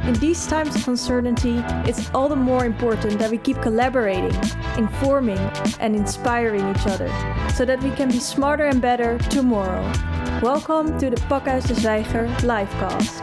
In these times of uncertainty, it's all the more important that we keep collaborating, informing, and inspiring each other, so that we can be smarter and better tomorrow. Welcome to the Pakhuis de Zwijger livecast.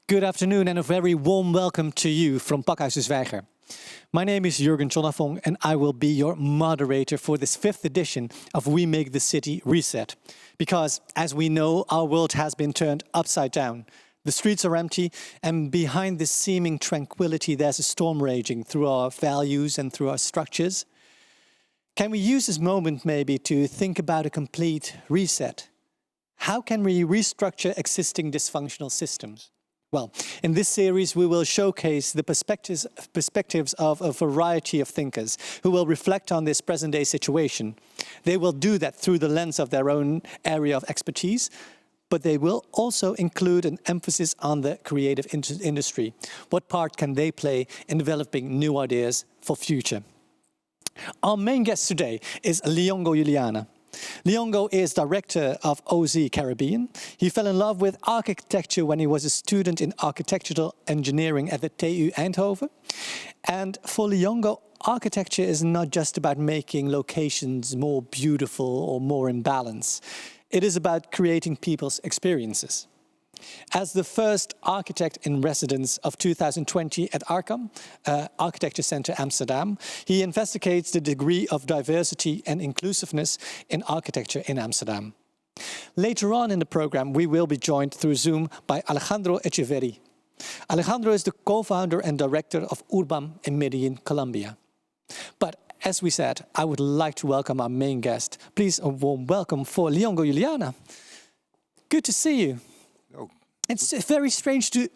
Good afternoon and a very warm welcome to you from Pakhuis de Zwijger. My name is Jurgen Chonafong and I will be your moderator for this 5th edition of WeMakeThe.City Reset. Because, as we know, our world has been turned upside down. The streets are empty, and behind this seeming tranquility there's a storm raging through our values and through our structures. Can we use this moment maybe to think about a complete reset? How can we restructure existing dysfunctional systems? Well, in this series, we will showcase the perspectives of a variety of thinkers who will reflect on this present-day situation. They will do that through the lens of their own area of expertise, but they will also include an emphasis on the creative industry. What part can they play in developing new ideas for future? Our main guest today is Lyongo Juliana. Lyongo is director of OZ Caribbean. He fell in love with architecture when he was a student in architectural engineering at the TU Eindhoven. And for Lyongo, architecture is not just about making locations more beautiful or more in balance. It is about creating people's experiences. As the first architect in residence of 2020 at Arkham, Architecture Center Amsterdam, he investigates the degree of diversity and inclusiveness in architecture in Amsterdam. Later on in the program, we will be joined through Zoom by Alejandro Echeverri. Alejandro is the co-founder and director of Urbam in Medellin, Colombia. But as we said, I would like to welcome our main guest. Please a warm welcome for Lyongo Juliana. Good to see you. Oh. It's very strange to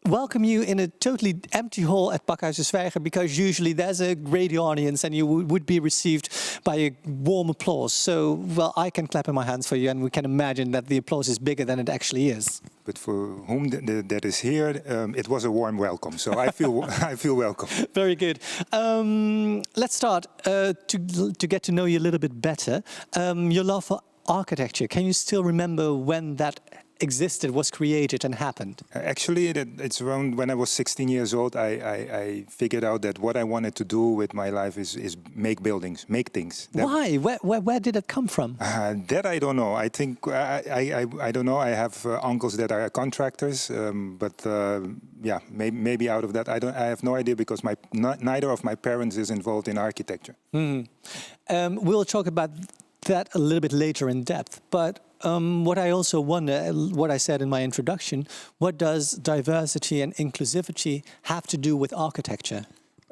welcome you in a totally empty hall at Pakhuis de Zwijger, because usually there's a great audience and you would be received by a warm applause. So, well, I can clap in my hands for you and we can imagine that the applause is bigger than it actually is. But for whom that is here, it was a warm welcome. So I feel I feel welcome. Very good. Let's start to get to know you a little bit better. Your love for architecture, can you still remember when that existed, was created and happened? Actually, it's around when I was 16 years old, I figured out that what I wanted to do with my life is make buildings, make things. Why? Where did it come from? That I don't know. I think, I don't know. I have uncles that are contractors, but yeah, maybe out of that, I have no idea, because neither of my parents is involved in architecture. We'll talk about that a little bit later in depth, but what I also wonder, what I said in my introduction, what does diversity and inclusivity have to do with architecture?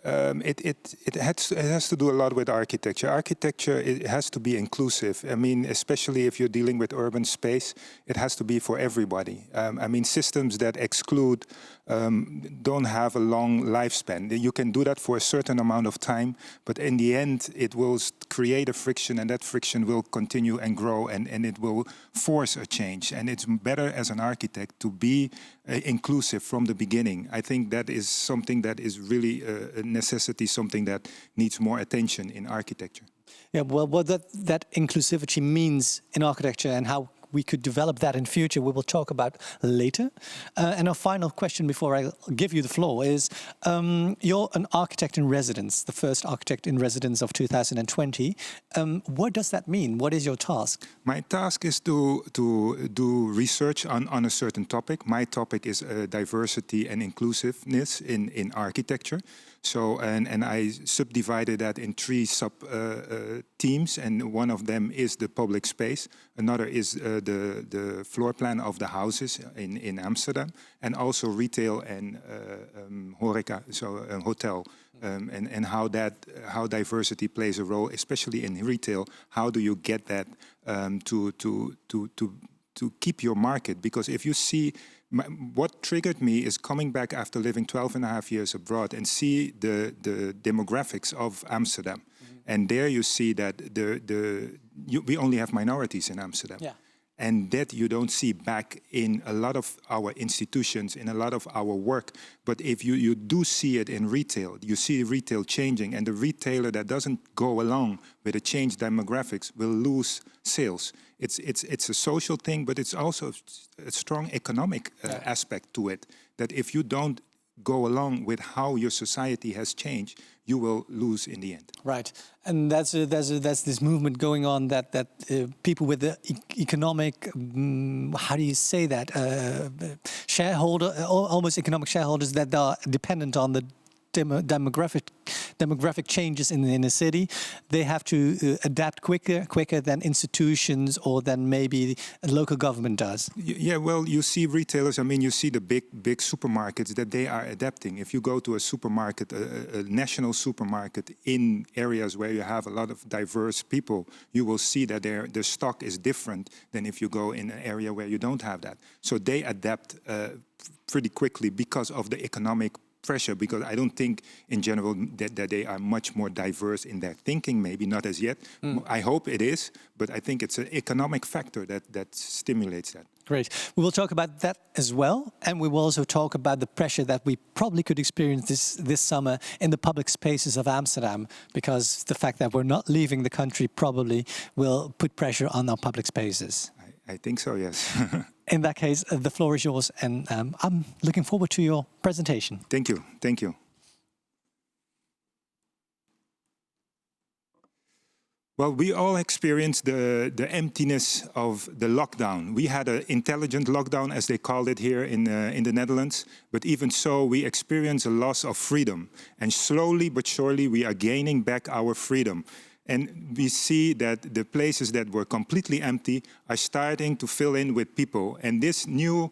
It has to do a lot with architecture. Architecture, it has to be inclusive. I mean, especially if you're dealing with urban space, it has to be for everybody. I mean, systems that exclude don't have a long lifespan. You can do that for a certain amount of time, but in the end, it will create a friction, and that friction will continue and grow, and it will force a change. And it's better as an architect to be inclusive from the beginning. I think that is something that is really a necessity, something that needs more attention in architecture. Yeah, well, what that inclusivity means in architecture and how we could develop that in future, we will talk about later. And our final question before I give you the floor is, you're an architect in residence, the first architect in residence of 2020. What does that mean? What is your task? My task is to do research on a certain topic. My topic is diversity and inclusiveness in architecture. So, and I subdivided that in 3 sub-teams, and one of them is the public space. Another is the floor plan of the houses in Amsterdam, and also retail and horeca, so a hotel, and how diversity plays a role, especially in retail. How do you get that to keep your market? Because if you see, what triggered me is coming back after living 12 and a half years abroad and see the demographics of Amsterdam. And there you see that we only have minorities in Amsterdam. Yeah. And that you don't see back in a lot of our institutions, in a lot of our work. But if you do see it in retail, you see retail changing, and the retailer that doesn't go along with the changed demographics will lose sales. It's a social thing, but it's also a strong economic aspect to it, that if you don't go along with how your society has changed, you will lose in the end. Right, and that's this movement going on that people with the economic, how do you say that, almost economic shareholders that are dependent on the demographic changes in a city, they have to adapt quicker than institutions or than maybe a local government does. Yeah, well, you see retailers, I mean, you see the big supermarkets that they are adapting. If you go to a supermarket, a national supermarket in areas where you have a lot of diverse people, you will see that their stock is different than if you go in an area where you don't have that. So they adapt pretty quickly because of the economic pressure, because I don't think in general that they are much more diverse in their thinking, maybe not as yet. I hope it is, but I think it's an economic factor that stimulates that. Great. We will talk about that as well, and we will also talk about the pressure that we probably could experience this summer in the public spaces of Amsterdam, because the fact that we're not leaving the country probably will put pressure on our public spaces. I think so, yes. In that case, the floor is yours, and I'm looking forward to your presentation. Thank you. Thank you. Well, we all experienced the emptiness of the lockdown. We had an intelligent lockdown, as they called it here in the Netherlands. But even so, we experienced a loss of freedom. And slowly but surely, we are gaining back our freedom. And we see that the places that were completely empty are starting to fill in with people. And this new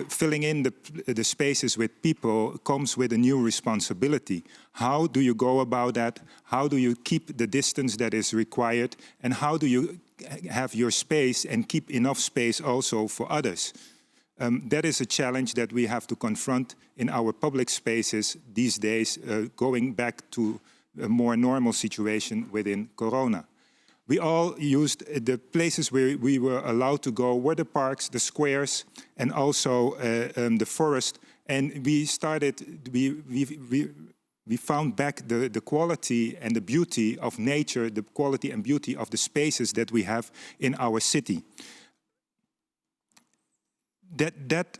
filling in the spaces with people comes with a new responsibility. How do you go about that? How do you keep the distance that is required? And how do you have your space and keep enough space also for others? That is a challenge that we have to confront in our public spaces these days, going back to a more normal situation within Corona. We all used the places where we were allowed to go were the parks, the squares, and also the forest. And we found back the quality and the beauty of nature, the quality and beauty of the spaces that we have in our city. That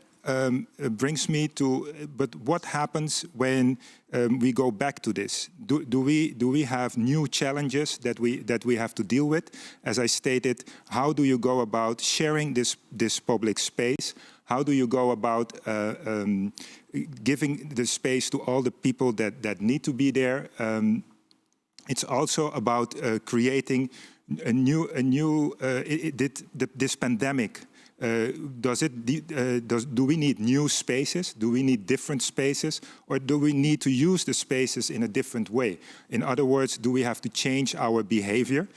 brings me to, but what happens when we go back to this? Do we have new challenges that we have to deal with? As I stated, how do you go about sharing this public space? How do you go about giving the space to all the people that need to be there? It's also about creating this pandemic. Do we need new spaces? Do we need different spaces? Or do we need to use the spaces in a different way? In other words, do we have to change our behavior?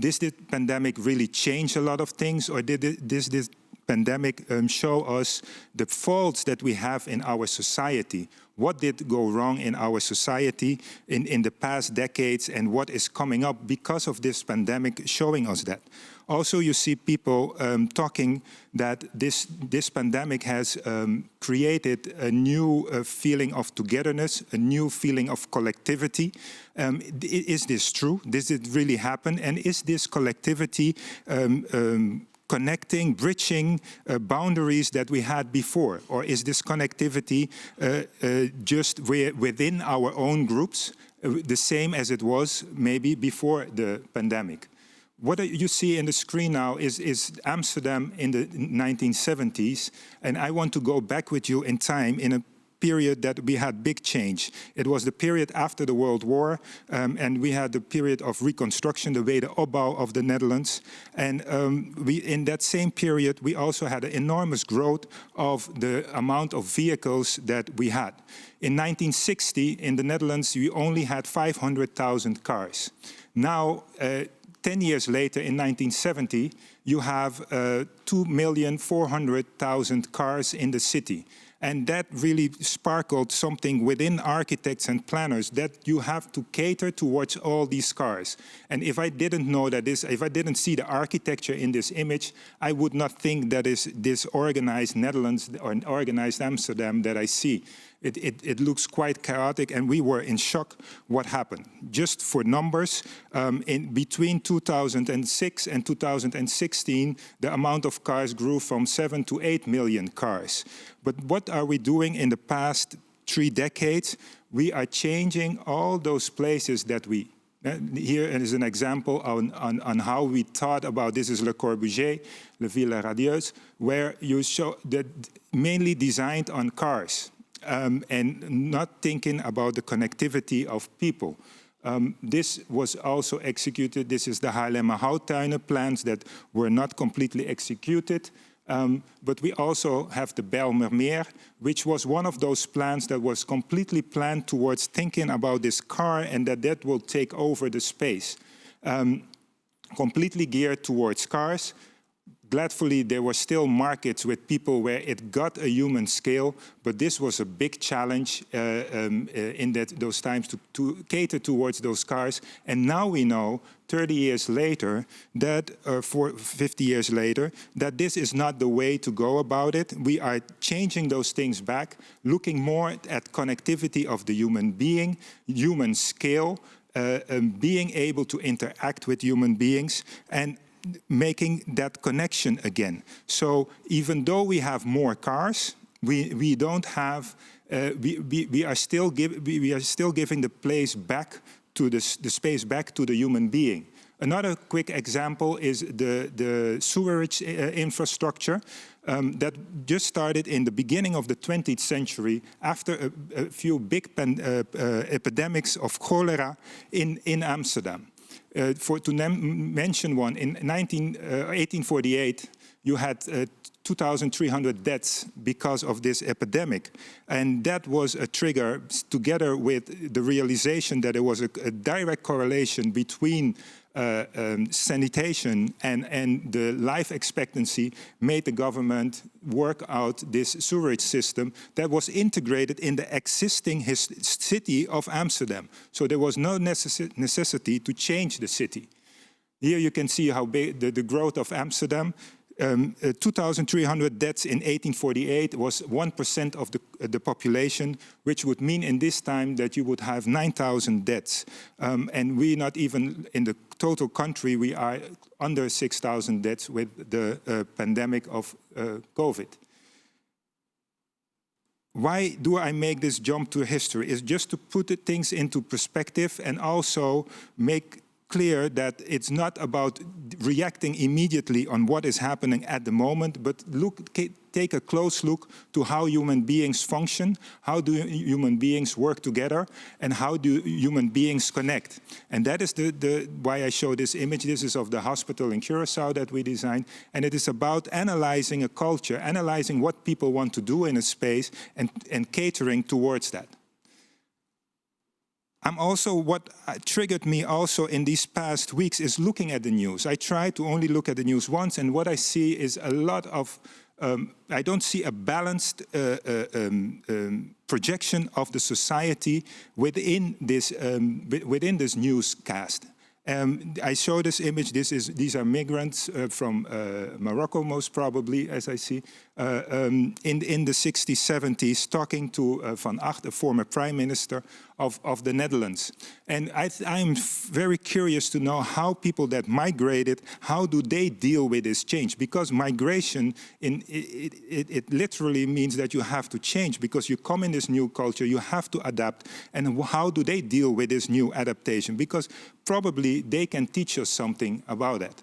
Did the pandemic really change a lot of things? Or did this pandemic show us the faults that we have in our society? What did go wrong in our society in the past decades, and what is coming up because of this pandemic showing us that? Also, you see people talking that this pandemic has created a new feeling of togetherness, a new feeling of collectivity. Is this true? Does it really happen? And is this collectivity connecting, bridging boundaries that we had before? Or is this connectivity just within our own groups, the same as it was maybe before the pandemic? What you see in the screen now is Amsterdam in the 1970s, and I want to go back with you in time in a period that we had big change. It was the period after the World War, and we had the period of reconstruction, the wederopbouw of the Netherlands. And in that same period, we also had an enormous growth of the amount of vehicles that we had. In 1960, in the Netherlands, we only had 500,000 cars. Now, 10 years later, in 1970, you have 2,400,000 cars in the city. And that really sparkled something within architects and planners that you have to cater towards all these cars. And if I didn't know that if I didn't see the architecture in this image, I would not think that is this organized Netherlands or organized Amsterdam that I see. It looks quite chaotic, and we were in shock what happened. Just for numbers, in between 2006 and 2016, the amount of cars grew from 7 to 8 million cars. But what are we doing in the past 3 decades? We are changing all those places that we... Here is an example on how we thought about, this is Le Corbusier, Le Ville Radieuse, where you show that mainly designed on cars. And not thinking about the connectivity of people. This was also executed. This is the Haarlemmer Houttuinen plans that were not completely executed. But we also have the Bijlmermeer, which was one of those plans that was completely planned towards thinking about this car and that will take over the space. Completely geared towards cars. Gladfully, there were still markets with people where it got a human scale, but this was a big challenge in those times to cater towards those cars. And now we know, 30 years later, that 50 years later, that this is not the way to go about it. We are changing those things back, looking more at connectivity of the human being, human scale, being able to interact with human beings, and making that connection again. So even though we have more cars, we don't have. We are still giving the place back to the space back to the human being. Another quick example is the sewerage infrastructure that just started in the beginning of the 20th century after a few big epidemics of cholera in Amsterdam. To mention one, in 1848, you had 2,300 deaths because of this epidemic. And that was a trigger, together with the realization that there was a direct correlation between sanitation and the life expectancy, made the government work out this sewerage system that was integrated in the existing city of Amsterdam. So there was no necessity to change the city. Here you can see how big the growth of Amsterdam. 2,300 deaths in 1848 was 1% of the population, which would mean in this time that you would have 9,000 deaths. And we not even in the total country, we are under 6,000 deaths with the pandemic of COVID. Why do I make this jump to history? It's just to put the things into perspective and also make clear that it's not about reacting immediately on what is happening at the moment, but take a close look to how human beings function, how do human beings work together, and how do human beings connect. And that is why I show this image. This is of the hospital in Curaçao that we designed, and it is about analyzing a culture, analyzing what people want to do in a space, and catering towards that. What triggered me also in these past weeks is looking at the news. I try to only look at the news once, and what I see is a lot of, I don't see a balanced projection of the society within this newscast. I show this image. These are migrants from Morocco, most probably, as I see, in the 60s, 70s, talking to Van Agt, a former prime minister of the Netherlands. And I'm very curious to know how people that migrated, how do they deal with this change? Because migration, it literally means that you have to change, because you come in this new culture, you have to adapt. And how do they deal with this new adaptation? Because probably they can teach us something about that.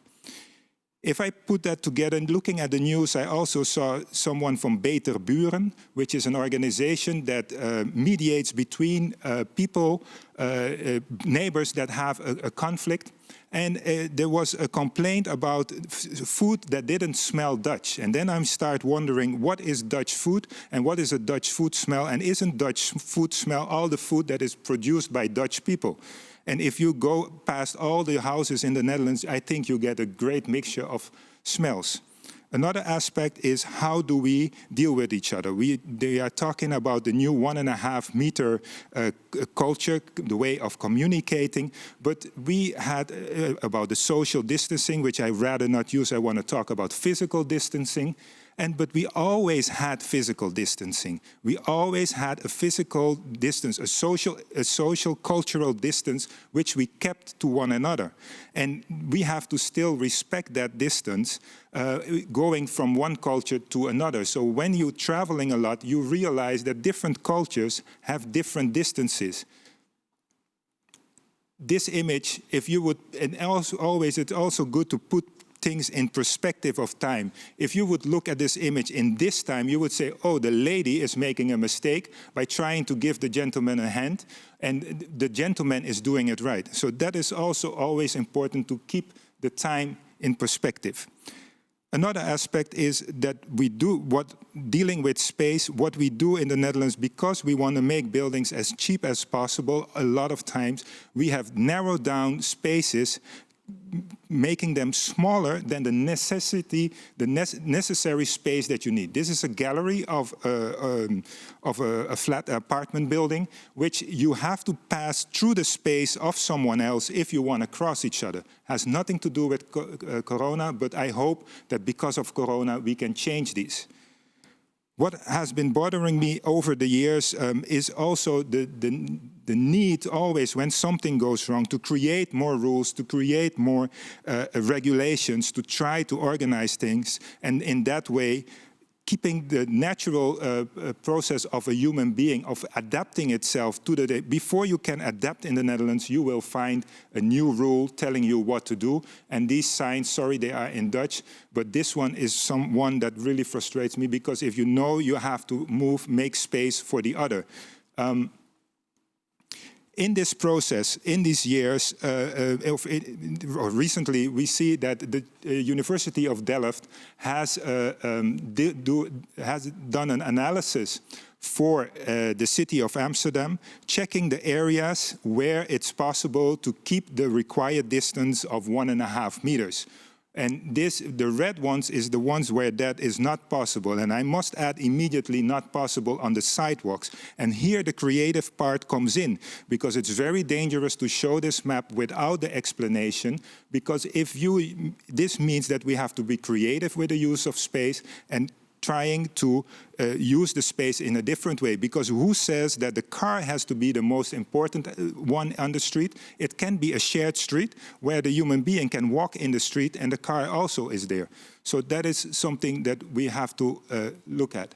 If I put that together and looking at the news, I also saw someone from Beter Buren, which is an organization that mediates between people, neighbors that have a conflict. And there was a complaint about food that didn't smell Dutch. And then I start wondering, what is Dutch food and what is a Dutch food smell? And isn't Dutch food smell all the food that is produced by Dutch people? And if you go past all the houses in the Netherlands, I think you get a great mixture of smells. Another aspect is how do we deal with each other? They are talking about the new 1.5 meter culture, the way of communicating, but we had about the social distancing, which I rather not use. I want to talk about physical distancing. But we always had physical distancing. We always had a physical distance, a social, cultural distance, which we kept to one another. And we have to still respect that distance, going from one culture to another. So when you're traveling a lot, you realize that different cultures have different distances. This image, if you would, and also always, it's also good to put things in perspective of time. If you would look at this image in this time, you would say, oh, the lady is making a mistake by trying to give the gentleman a hand, and the gentleman is doing it right. So that is also always important to keep the time in perspective. Another aspect is that we do dealing with space, what we do in the Netherlands, because we want to make buildings as cheap as possible, a lot of times we have narrowed down spaces, making them smaller than the necessary space that you need. This is a gallery of a flat apartment building, which you have to pass through the space of someone else if you want to cross each other. Has nothing to do with Corona, but I hope that because of Corona we can change these. What has been bothering me over the years is also the need always, when something goes wrong, to create more rules, to create more regulations, to try to organize things, and in that way, keeping the natural process of a human being, of adapting itself to the day. Before you can adapt in the Netherlands, you will find a new rule telling you what to do. And these signs, sorry, they are in Dutch, but this one is one that really frustrates me, because if you know you have to move, make space for the other. In this process, in these years, recently, we see that the University of Delft has done an analysis for the city of Amsterdam, checking the areas where it's possible to keep the required distance of 1.5 meters. And the red ones is the ones where that is not possible. And I must add immediately, not possible on the sidewalks. And here the creative part comes in, because it's very dangerous to show this map without the explanation, because this means that we have to be creative with the use of space and trying to use the space in a different way, because who says that the car has to be the most important one on the street? It can be a shared street where the human being can walk in the street and the car also is there. So that is something that we have to look at.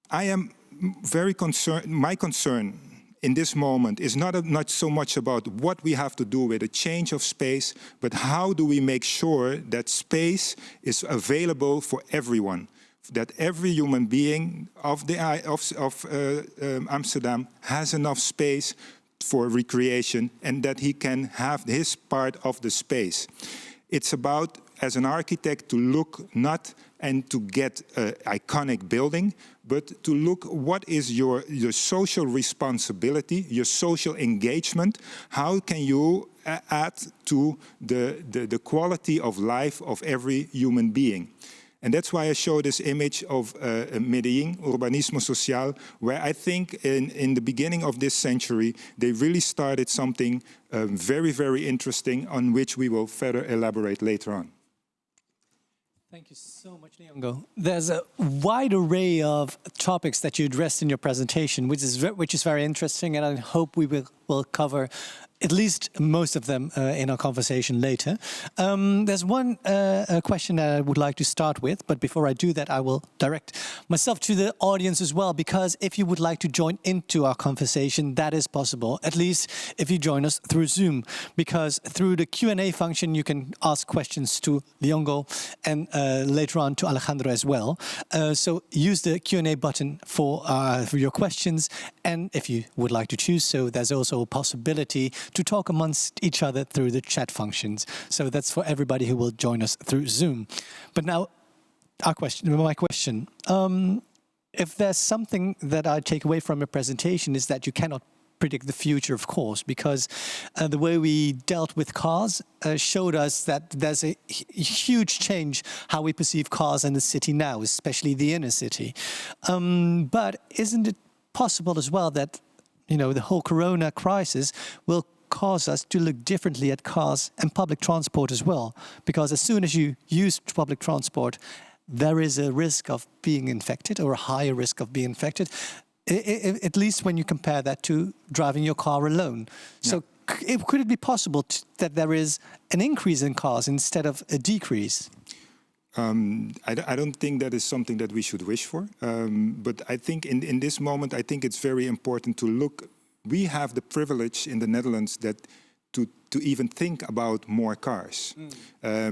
I am very concerned, my concern in this moment is not so much about what we have to do with a change of space, but how do we make sure that space is available for everyone, that every human being of Amsterdam has enough space for recreation and that he can have his part of the space. It's about, as an architect, to look not and to get an iconic building, but to look what is your social responsibility, your social engagement. How can you add to the quality of life of every human being? And that's why I show this image of Medellin, Urbanismo Social, where I think in the beginning of this century, they really started something very, very interesting on which we will further elaborate later on. Thank you so much, Lyongo. There's a wide array of topics that you addressed in your presentation, which is very interesting, and I hope we will cover at least most of them in our conversation later. There's one question that I would like to start with, but before I do that, I will direct myself to the audience as well, because if you would like to join into our conversation, that is possible, at least if you join us through Zoom, because through the Q&A function, you can ask questions to Lyongo and later on to Alejandro as well. So use the Q&A button for your questions, and if you would like to choose so, there's also a possibility to talk amongst each other through the chat functions. So that's for everybody who will join us through Zoom. But now, my question, if there's something that I take away from your presentation, is that you cannot predict the future, of course, because the way we dealt with cars showed us that there's a huge change how we perceive cars in the city now, especially the inner city. But isn't it possible as well that, the whole corona crisis will cause us to look differently at cars and public transport as well? Because as soon as you use public transport, there is a risk of being infected, or a higher risk of being infected, at least when you compare that to driving your car alone. So could it be possible that there is an increase in cars instead of a decrease? I don't think that is something that we should wish for. But I think in this moment, I think it's very important to look. We have the privilege in the Netherlands that to even think about more cars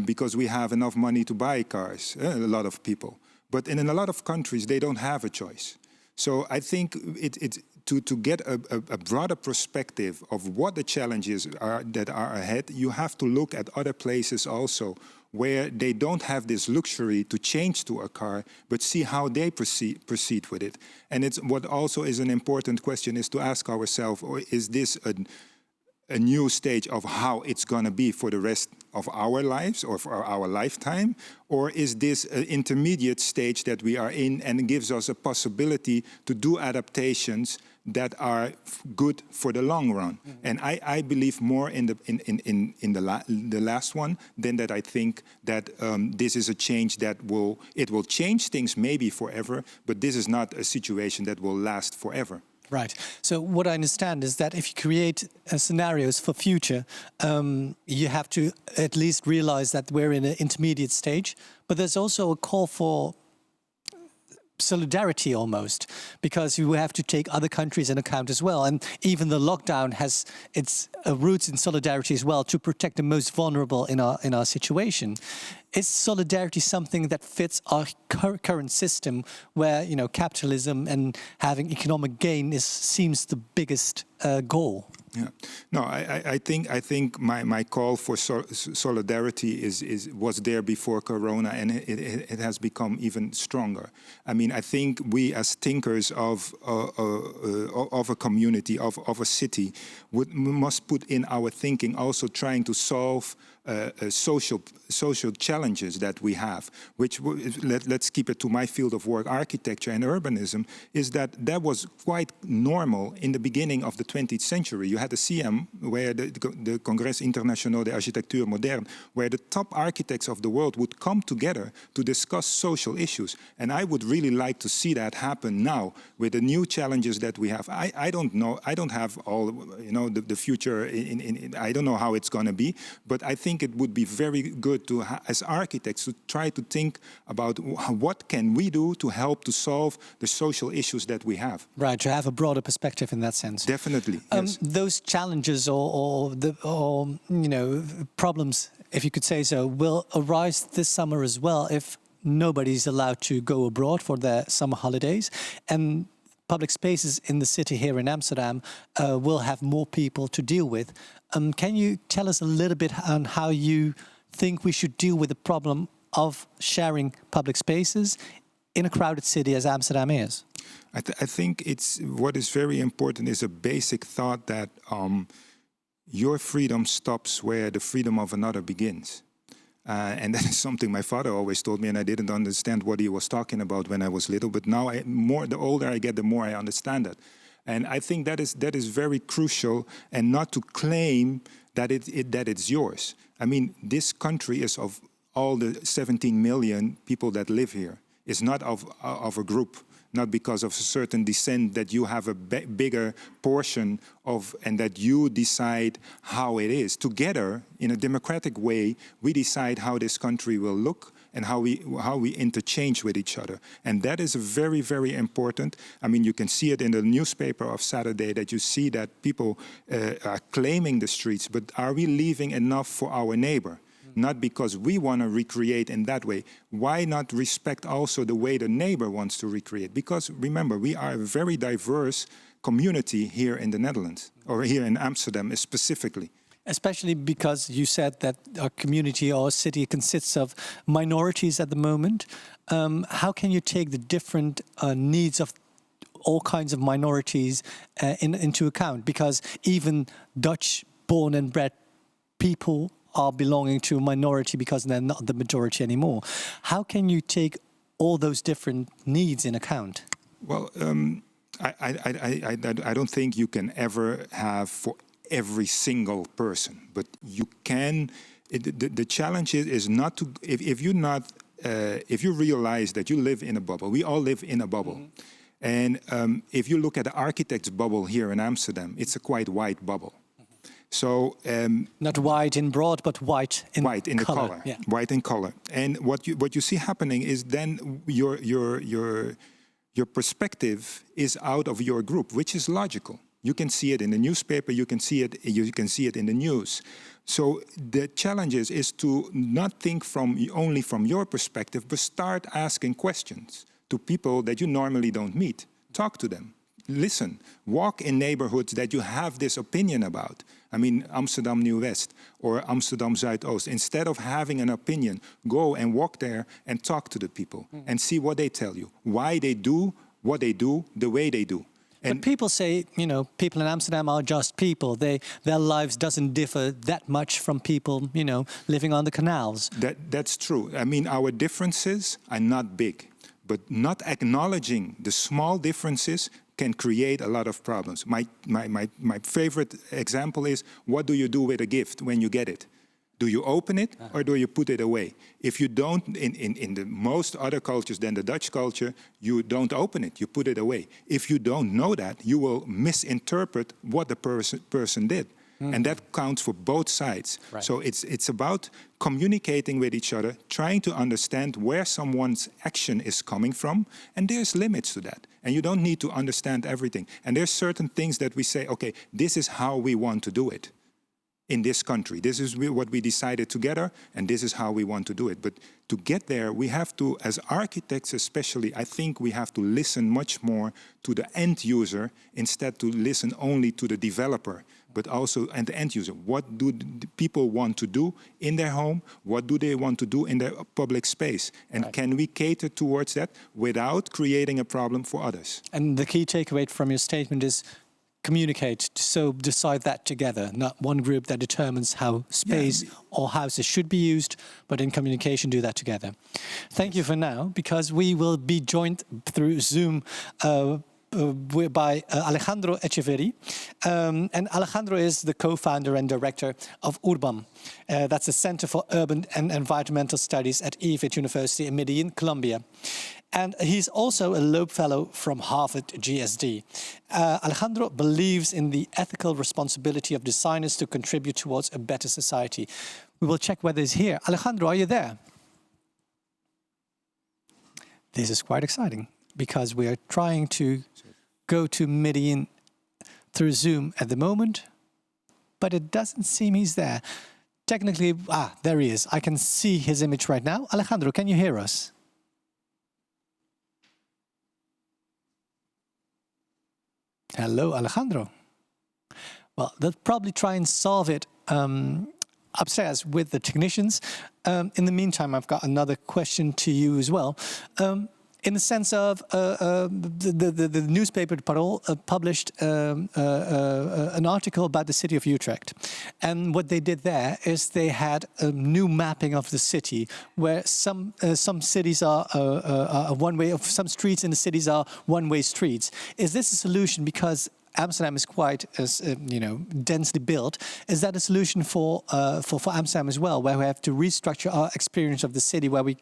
because we have enough money to buy cars, a lot of people. But in a lot of countries, they don't have a choice. So I think it's to get a broader perspective of what the challenges are that are ahead, you have to look at other places also where they don't have this luxury to change to a car, but see how they proceed with it. And it's what also is an important question is to ask ourselves, or is this a new stage of how it's going to be for the rest of our lives or for our lifetime? Or is this an intermediate stage that we are in and gives us a possibility to do adaptations that are good for the long run? Mm-hmm. And I believe more in the last one than that. I think that this is a change that will change things maybe forever, but this is not a situation that will last forever. Right. So what I understand is that if you create scenarios for future, you have to at least realize that we're in an intermediate stage. But there's also a call for solidarity almost, because you have to take other countries in account as well. And even the lockdown has its roots in solidarity as well, to protect the most vulnerable in our situation. Is solidarity something that fits our current system, where capitalism and having economic gain seems the biggest goal? Yeah, no, I think my call for solidarity was there before Corona, and it has become even stronger. I mean, I think we as thinkers of a community, of a city, must put in our thinking also trying to solve social challenges that we have, which let's keep it to my field of work, architecture and urbanism, is that was quite normal in the beginning of the 20th century. You had the CM, where the Congrès International de Architecture Moderne, where the top architects of the world would come together to discuss social issues. And I would really like to see that happen now with the new challenges that we have. I don't know. I don't have all, the future. I don't know how it's going to be, but I think it would be very good to, as architects, to try to think about what can we do to help to solve the social issues that we have. Right, to have a broader perspective in that sense. Definitely. Yes. Those challenges or problems, if you could say so, will arise this summer as well if nobody's allowed to go abroad for their summer holidays, and public spaces in the city here in Amsterdam will have more people to deal with. Can you tell us a little bit on how you think we should deal with the problem of sharing public spaces in a crowded city as Amsterdam is? I think what is very important is a basic thought that your freedom stops where the freedom of another begins. And that is something my father always told me, and I didn't understand what he was talking about when I was little. But now, the older I get, the more I understand it. And I think that is very crucial, and not to claim that it's yours. I mean, this country is of all the 17 million people that live here. It's not of a group, not because of a certain descent that you have a bigger portion of, and that you decide how it is. Together, in a democratic way, we decide how this country will look and how we interchange with each other. And that is very, very important. I mean, you can see it in the newspaper of Saturday, that you see that people are claiming the streets, but are we leaving enough for our neighbor? Not because we want to recreate in that way. Why not respect also the way the neighbor wants to recreate? Because remember, we are a very diverse community here in the Netherlands, or here in Amsterdam specifically. Especially because you said that our community or city consists of minorities at the moment. How can you take the different needs of all kinds of minorities into account, because even Dutch-born and bred people are belonging to a minority because they're not the majority anymore. How can you take all those different needs in account? Well, I don't think you can ever have for every single person, but you can. The challenge is not to, if you realize that you live in a bubble. We all live in a bubble. Mm-hmm. And if you look at the architect's bubble here in Amsterdam, it's a quite wide bubble. So not white in broad, but white in color. The color. Yeah. White in color. And what you see happening is then your perspective is out of your group, which is logical. You can see it in the newspaper. You can see it in the news. So the challenge is to not think only from your perspective, but start asking questions to people that you normally don't meet. Talk to them. Listen. Walk in neighborhoods that you have this opinion about. I mean, Amsterdam Nieuw-West or Amsterdam Zuidoost. Instead of having an opinion, go and walk there and talk to the people and see what they tell you, why they do what they do the way they do. But people say, people in Amsterdam are just people. Their lives doesn't differ that much from people, living on the canals. That's true. I mean, our differences are not big, but not acknowledging the small differences can create a lot of problems. My favorite example is, what do you do with a gift when you get it? Do you open it or do you put it away? If you don't, in the most other cultures than the Dutch culture, you don't open it, you put it away. If you don't know that, you will misinterpret what the person did. And that counts for both sides. Right. So it's about communicating with each other, trying to understand where someone's action is coming from, and there's limits to that. And you don't need to understand everything. And there's certain things that we say, okay, this is how we want to do it in this country. This is what we decided together, and this is how we want to do it. But to get there, we have to, as architects especially, I think we have to listen much more to the end user instead to listen only to the developer, but also and the end user. What do the people want to do in their home? What do they want to do in their public space? And can we cater towards that without creating a problem for others? And the key takeaway from your statement is communicate, so decide that together, not one group that determines how space or houses should be used, but in communication do that together. Thank you for now, because we will be joined through Zoom by Alejandro Echeverri. And Alejandro is the co-founder and director of URBAM. That's a Center for Urban and Environmental Studies at EVIT University in Medellin, Colombia. And he's also a Loeb Fellow from Harvard GSD. Alejandro believes in the ethical responsibility of designers to contribute towards a better society. We will check whether he's here. Alejandro, are you there? This is quite exciting, because we are trying to go to Medellin through Zoom at the moment, but it doesn't seem he's there. Technically, there he is. I can see his image right now. Alejandro, can you hear us? Hello, Alejandro. Well, they'll probably try and solve it upstairs with the technicians. In the meantime, I've got another question to you as well. In the sense of the newspaper Parool published an article about the city of Utrecht. And what they did there is they had a new mapping of the city, where some cities are one-way, some streets in the cities are one-way streets. Is this a solution? Because Amsterdam is quite, densely built. Is that a solution for Amsterdam as well, where we have to restructure our experience of the city, where we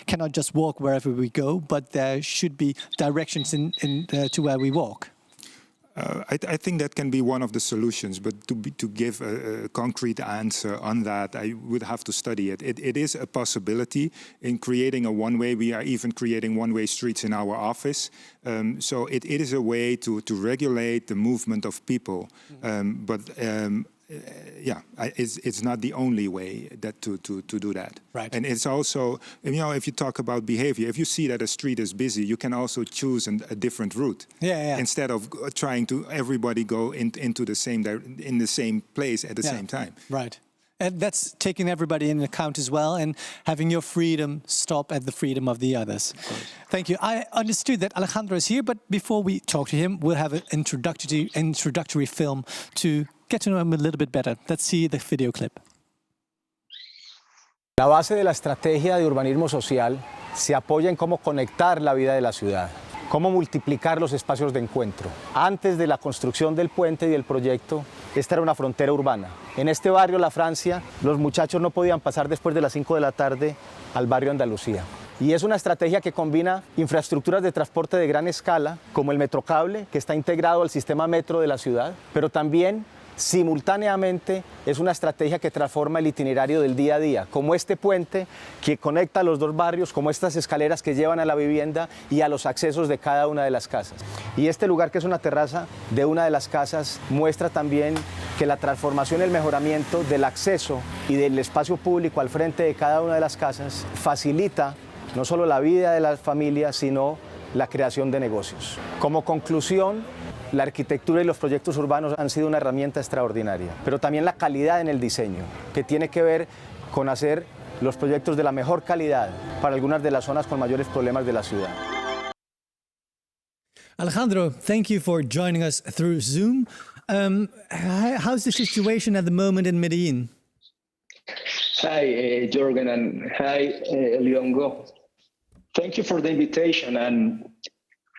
cannot just walk wherever we go, but there should be directions to where we walk? I think that can be one of the solutions, but to give a concrete answer on that, I would have to study it. It is a possibility in creating a one-way. We are even creating one-way streets in our office. So it is a way to regulate the movement of people. It's not the only way that to do that. Right. And it's also, if you talk about behavior, if you see that a street is busy, you can also choose a different route. Instead of trying to everybody go into the same place at the same time. Right. And that's taking everybody into account as well, and having your freedom stop at the freedom of the others. Thank you. I understood that Alejandro is here, but before we talk to him, we'll have an introductory film to get to know him a little bit better. Let's see the video clip. La base de la estrategia de urbanismo social se apoya en cómo conectar la vida de la ciudad, cómo multiplicar los espacios de encuentro. Antes de la construcción del puente y del proyecto, esta era una frontera urbana. En este barrio, La Francia, los muchachos no podían pasar después de las 5 de la tarde al barrio Andalucía. Y es una estrategia que combina infraestructuras de transporte de gran escala, como el metrocable, que está integrado al sistema metro de la ciudad, pero también simultáneamente es una estrategia que transforma el itinerario del día a día, como este puente que conecta los dos barrios, como estas escaleras que llevan a la vivienda y a los accesos de cada una de las casas. Y este lugar, que es una terraza de una de las casas, muestra también que la transformación y el mejoramiento del acceso y del espacio público al frente de cada una de las casas facilita no solo la vida de las familias, sino la creación de negocios. Como conclusión, la arquitectura y los proyectos urbanos han sido una herramienta extraordinaria, pero también la calidad en el diseño, que tiene que ver con hacer los proyectos de la mejor calidad para algunas de las zonas con mayores problemas de la ciudad. Alejandro, thank you for joining us through Zoom. How's the situation at the moment in Medellin? Hi, Jorgen, and hi, Lyongo. Thank you for the invitation.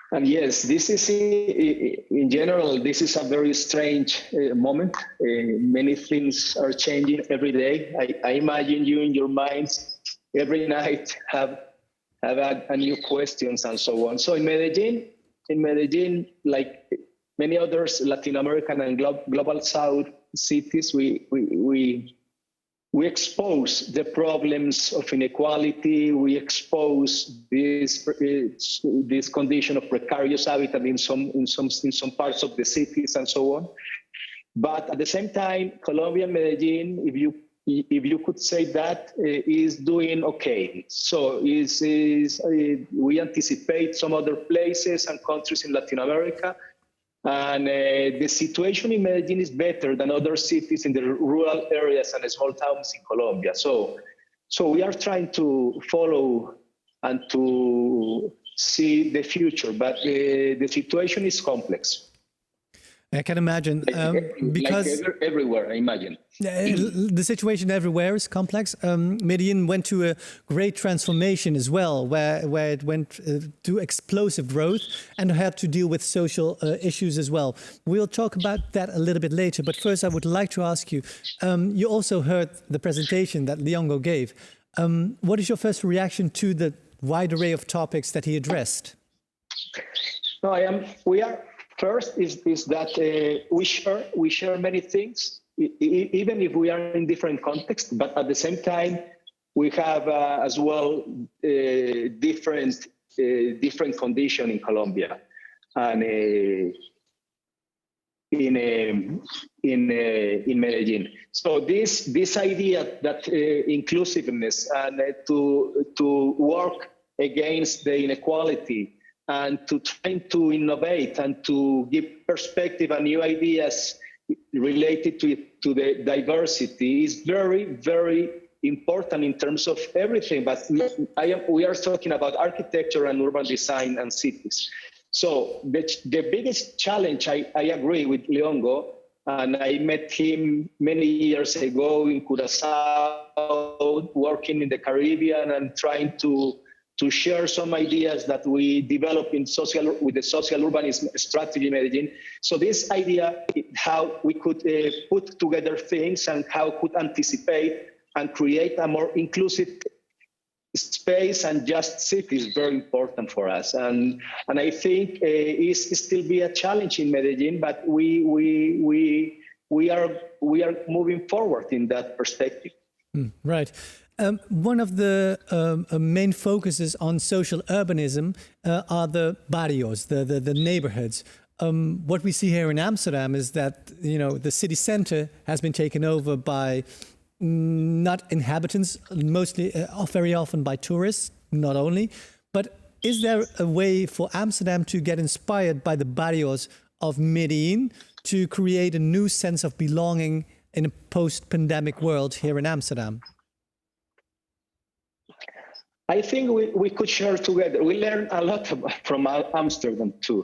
And yes, this is, in general, this is a very strange moment. Many things are changing every day. I imagine you in your minds every night have a new questions and so on. So in Medellin, like many others Latin American and global South cities, we expose the problems of inequality. We expose this condition of precarious habitat in some parts of the cities and so on. But at the same time, Colombia, Medellin, if you could say that, is doing okay. So we anticipate some other places and countries in Latin America. And the situation in Medellin is better than other cities in the rural areas and small towns in Colombia. So we are trying to follow and to see the future, but the situation is complex. I can imagine, because like everywhere, I imagine. The situation everywhere is complex. Medellin went to a great transformation as well, where it went to explosive growth and had to deal with social issues as well. We'll talk about that a little bit later, but first I would like to ask you, you also heard the presentation that Lyongo gave. What is your first reaction to the wide array of topics that he addressed? No, we are. First is that we share many things, even if we are in different contexts, but at the same time, we have as well different condition in Colombia and in Medellin. So this idea that inclusiveness and to work against the inequality and to try to innovate and to give perspective and new ideas related to the diversity is very, very important in terms of everything. But we are talking about architecture and urban design and cities. So the biggest challenge, I agree with Lyongo, and I met him many years ago in Curaçao, working in the Caribbean and trying to share some ideas that we developed with the social urbanism strategy in Medellin. So this idea, how we could put together things and how could anticipate and create a more inclusive space and just city is very important for us. And I think it still be a challenge in Medellin, but we are moving forward in that perspective. Right. One of the main focuses on social urbanism are the barrios, the neighborhoods. What we see here in Amsterdam is that the city center has been taken over by not inhabitants, mostly, very often by tourists, not only. But is there a way for Amsterdam to get inspired by the barrios of Medellin to create a new sense of belonging in a post-pandemic world here in Amsterdam? I think we could share together. We learned a lot from Amsterdam too.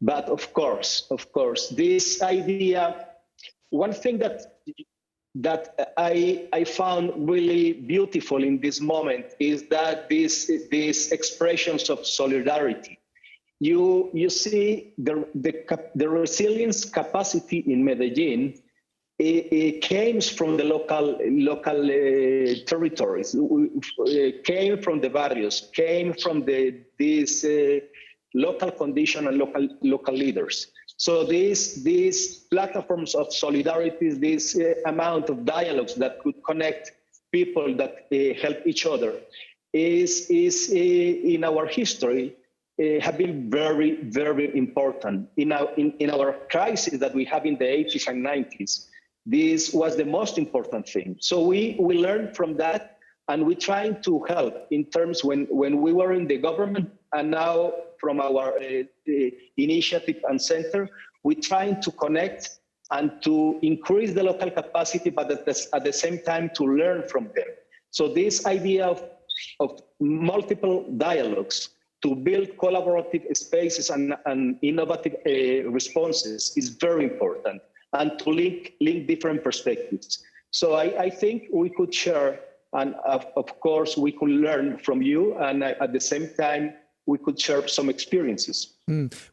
But of course, this idea, one thing that I found really beautiful in this moment is that these expressions of solidarity. You see the resilience capacity in Medellin. It came from the local territories, came from the barrios, came from these local condition and local leaders. So these platforms of solidarity, this amount of dialogues that could connect people that help each other, is in our history have been very, very important. In our crisis that we have in the 80s and 90s. This was the most important thing. So we learned from that, and we're trying to help in terms when we were in the government, and now from our initiative and center, we're trying to connect and to increase the local capacity, but at the same time to learn from them. So this idea of multiple dialogues to build collaborative spaces and innovative responses is very important, and to link different perspectives. So I think we could share, and of course we could learn from you, and at the same time we could share some experiences.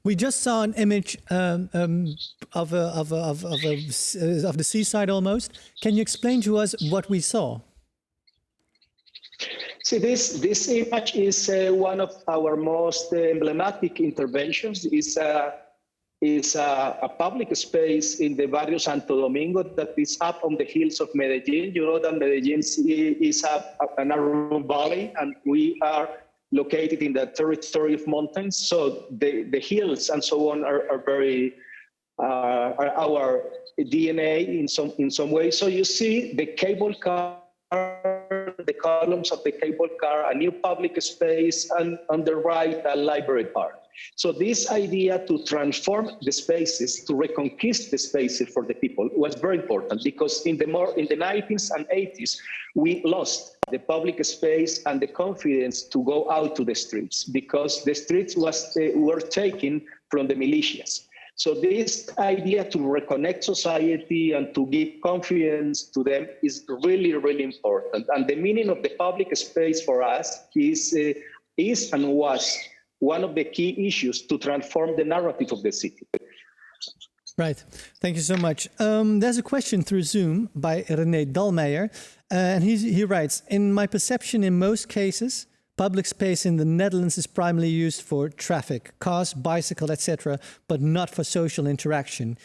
We just saw an image of the seaside almost. Can you explain to us what we saw? See, this image is one of our most emblematic interventions. Is a public space in the barrio Santo Domingo that is up on the hills of Medellin. You know that Medellin is an urban valley, and we are located in the territory of mountains. So the hills and so on are very are our DNA in some way. So you see the cable car, the columns of the cable car, a new public space, and on the right a library part. So this idea to transform the spaces, to reconquist the spaces for the people was very important, because in the 90s and 80s, we lost the public space and the confidence to go out to the streets, because the streets were taken from the militias. So this idea to reconnect society and to give confidence to them is really, really important. And the meaning of the public space for us is and was one of the key issues to transform the narrative of the city. Right. Thank you so much. There's a question through Zoom by René Dalmeijer, and he writes, in my perception, in most cases, public space in the Netherlands is primarily used for traffic, cars, bicycle, etc., but not for social interaction.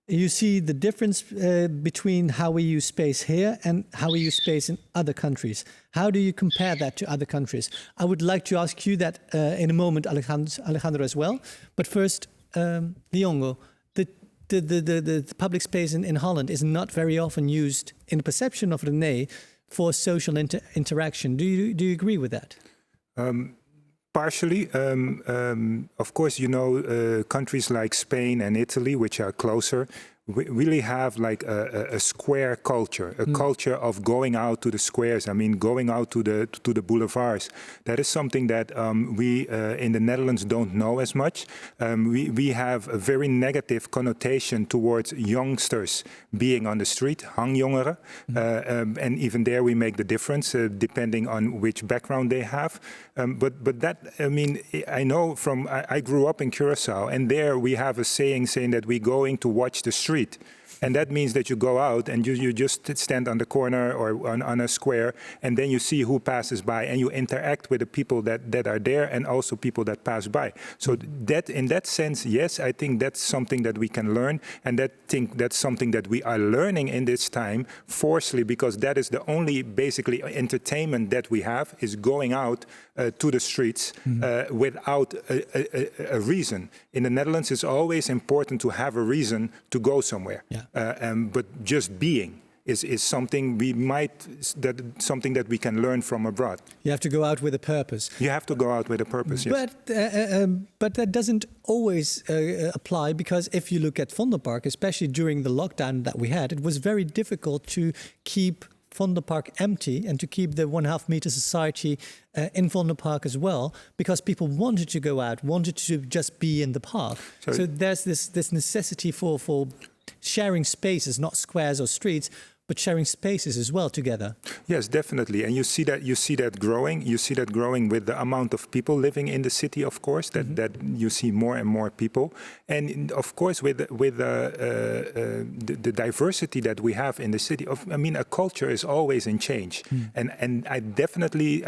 You see the difference between how we use space here and how we use space in other countries. How do you compare that to other countries? I would like to ask you that in a moment, Alejandro, as well. But first, Lyongo, the public space in Holland is not very often used, in the perception of René, for social interaction. Do you agree with that? Partially. Of course, you know, countries like Spain and Italy, which are closer, really have like a square culture, a culture of going out to the squares. I mean, going out to the boulevards. That is something that we in the Netherlands don't know as much. We have a very negative connotation towards youngsters being on the street, hangjongeren, and even there we make the difference depending on which background they have. But that, I mean, I know from I grew up in Curacao, and there we have a saying that we're going to watch the street. And that means that you go out and you just stand on the corner or on a square, and then you see who passes by, and you interact with the people that are there and also people that pass by. So that, in that sense, yes, I think that's something that we can learn, and that's something that we are learning in this time forcefully, because that is the only basically entertainment that we have, is going out to the streets without a reason. In the Netherlands, it's always important to have a reason to go somewhere. Yeah. But just being is something something that we can learn from abroad. You have to go out with a purpose. You have to go out with a purpose, yes. But that doesn't always apply, because if you look at Vondelpark, especially during the lockdown that we had, it was very difficult to keep Vondelpark empty and to keep the 1.5 meter society in Vondelpark as well, because people wanted to go out, wanted to just be in the park. So there's this necessity for sharing spaces, not squares or streets, but sharing spaces as well together. Yes, definitely, and you see that growing. You see that growing with the amount of people living in the city. Of course, that you see more and more people, and of course with the diversity that we have in the city. A culture is always in change, and I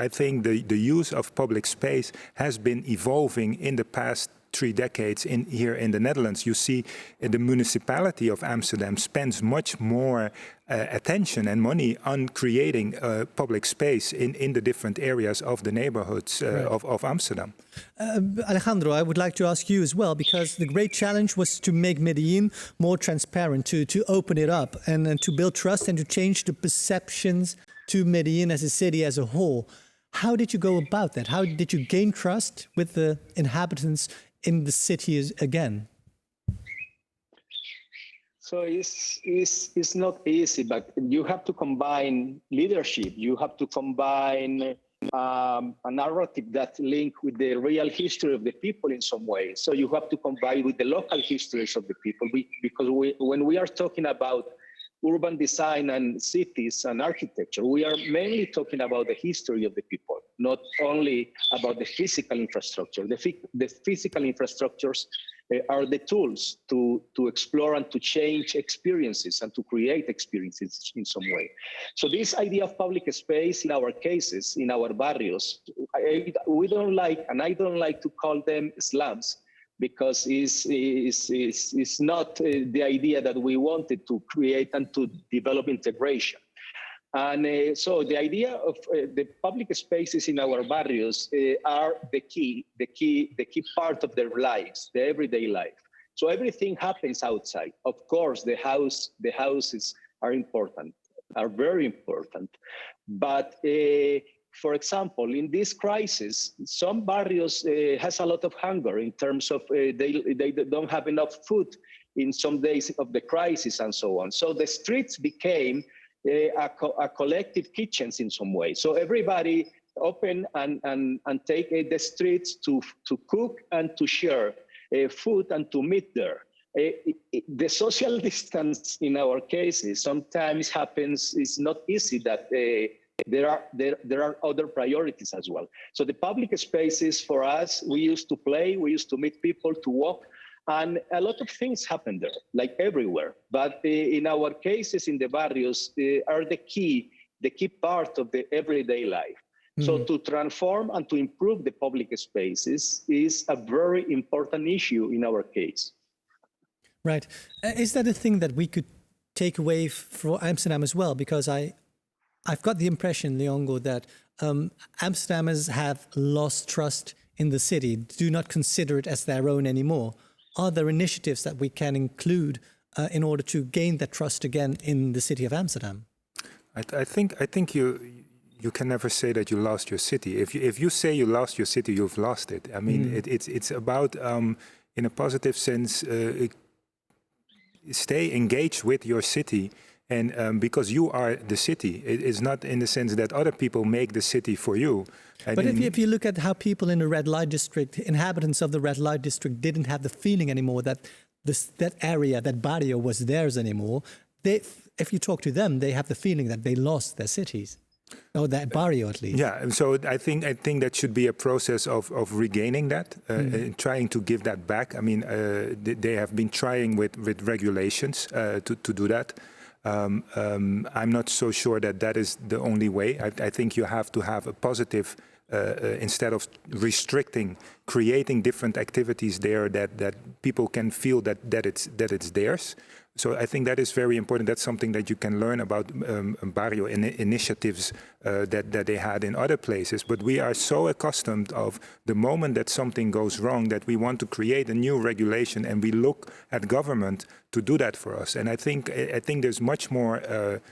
think the use of public space has been evolving in the past 3 decades here in the Netherlands. You see the municipality of Amsterdam spends much more attention and money on creating public space in the different areas of the neighborhoods of Amsterdam. Alejandro, I would like to ask you as well, because the great challenge was to make Medellin more transparent, to open it up and to build trust and to change the perceptions to Medellin as a city as a whole. How did you go about that? How did you gain trust with the inhabitants in the city again? So it's not easy, but you have to combine leadership. You have to combine a narrative that link with the real history of the people in some way. So you have to combine with the local histories of the people, because when we are talking about urban design and cities and architecture, we are mainly talking about the history of the people, not only about the physical infrastructure. The physical infrastructures are the tools to explore and to change experiences and to create experiences in some way. So this idea of public space in our cases, in our barrios, we don't like, and I don't like to call them slums, because it's not the idea that we wanted to create and to develop integration. And so the idea of the public spaces in our barrios are the key part of their lives, the everyday life. So everything happens outside. Of course, the houses are important, are very important. But for example, in this crisis, some barrios has a lot of hunger in terms of they don't have enough food in some days of the crisis and so on. So the streets became a collective kitchens in some way. So everybody open and take the streets to cook and to share food and to meet there. The social distance in our cases sometimes happens. It's not easy that there are other priorities as well. So the public spaces for us, we used to play, we used to meet people, to walk, and a lot of things happen there, like everywhere. But in our cases in the barrios are the key part of the everyday life. Mm-hmm. So to transform and to improve the public spaces is a very important issue in our case. Right. Is that a thing that we could take away for Amsterdam as well? Because I've got the impression, Lyongo, that Amsterdammers have lost trust in the city, do not consider it as their own anymore. Are there initiatives that we can include in order to gain that trust again in the city of Amsterdam? I think you can never say that you lost your city. If you say you lost your city, you've lost it. I mean, it's about, in a positive sense, stay engaged with your city. And because you are the city, it is not in the sense that other people make the city for you. But if you look at how people in the red light district, inhabitants of the red light district, didn't have the feeling anymore that that area, that barrio was theirs anymore. If you talk to them, they have the feeling that they lost their cities, or that barrio at least. Yeah, and so I think that should be a process of regaining that, and trying to give that back. I mean, they have been trying with regulations to do that. I'm not so sure that is the only way. I think you have to have a positive, instead of restricting, creating different activities there that people can feel that it's theirs. So I think that is very important. That's something that you can learn about barrio initiatives that they had in other places. But we are so accustomed of the moment that something goes wrong that we want to create a new regulation, and we look at government to do that for us. And I think there's much more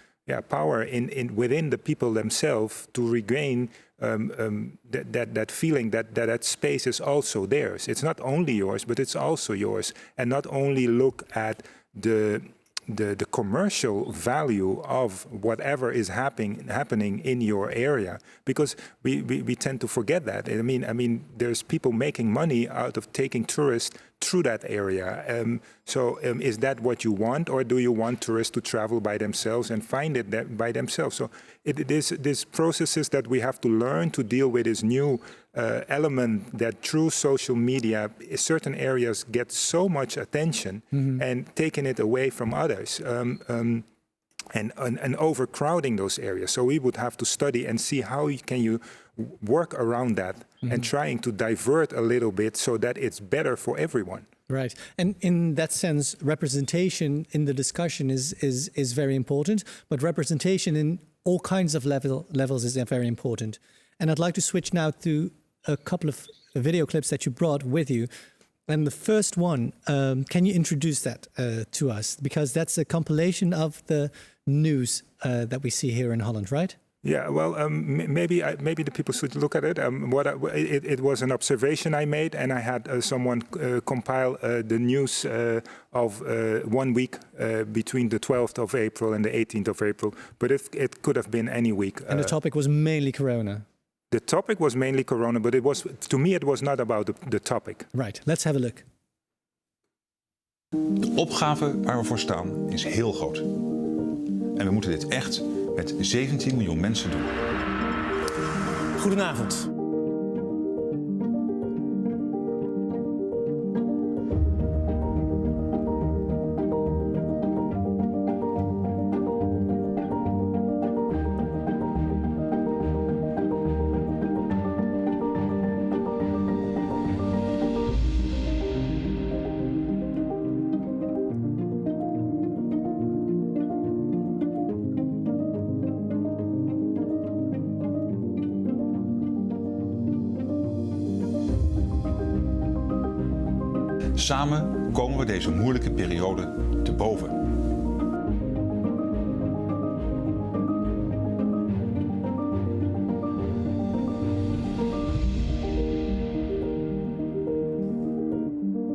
power in within the people themselves to regain that feeling that space is also theirs. It's not only yours, but it's also yours, and not only look at the commercial value of whatever is happening in your area, because we tend to forget that. I mean, there's people making money out of taking tourists through that area. Is that what you want, or do you want tourists to travel by themselves and find it by themselves? So it is these processes that we have to learn to deal with this new element that through social media, certain areas get so much attention and taking it away from others. And overcrowding those areas. So we would have to study and see how can you work around that and trying to divert a little bit so that it's better for everyone. Right. And in that sense, representation in the discussion is very important, but representation in all kinds of levels is very important. And I'd like to switch now to a couple of video clips that you brought with you. And the first one, can you introduce that to us? Because that's a compilation of the news that we see here in Holland, right? Yeah, well, maybe the people should look at it. It was an observation I made, and I had someone compile the news of 1 week between the 12th of April and the 18th of April. But it could have been any week. And the topic was mainly Corona. The topic was mainly Corona, but to me it was not about the topic. Right, let's have a look. De opgave waar we voor staan is heel groot. En we moeten dit echt met 17 miljoen mensen doen. Goedenavond. Samen komen we deze moeilijke periode te boven.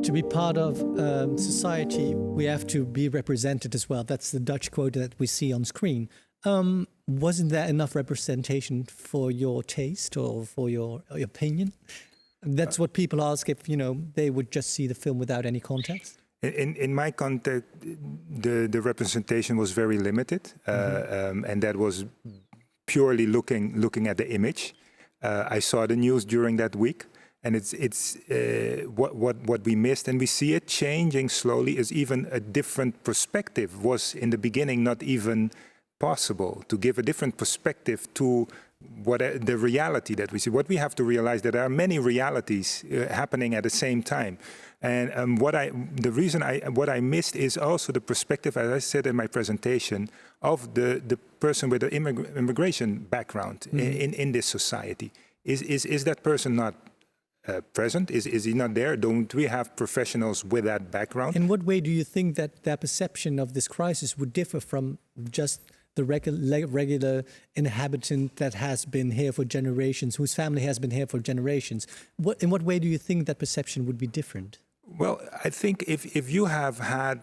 To be part of society, we have to be represented as well. That's the Dutch quote that we see on screen. Wasn't there enough representation for your taste or for your opinion? That's what people ask if, they would just see the film without any context. In my context, the representation was very limited, and that was purely looking at the image. I saw the news during that week, and it's what we missed, and we see it changing slowly. Is even a different perspective was in the beginning not even possible to give a different perspective to the reality that we see. What we have to realize that there are many realities happening at the same time, and what I missed is also the perspective, as I said in my presentation, of the person with the immigration background in this society. Is that person not present? Is he not there? Don't we have professionals with that background? In what way do you think that their perception of this crisis would differ from just the regular inhabitant that has been here for generations, whose family has been here for generations? In what way do you think that perception would be different? Well, I think if you have had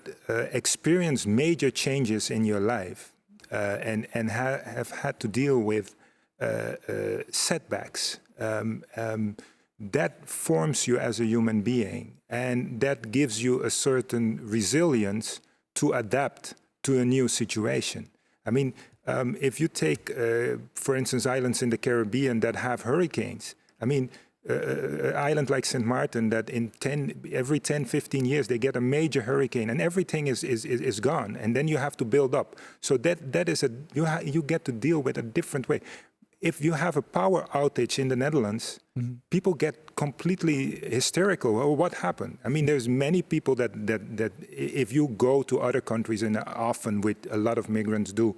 experienced major changes in your life and have had to deal with setbacks, that forms you as a human being, and that gives you a certain resilience to adapt to a new situation. I mean, if you take, for instance, islands in the Caribbean that have hurricanes, I mean, an island like St. Martin that every 10, 15 years they get a major hurricane and everything is gone, and then you have to build up. So that is you get to deal with a different way. If you have a power outage in the Netherlands, people get completely hysterical. Oh, what happened? I mean, there's many people that if you go to other countries, and often with a lot of migrants do,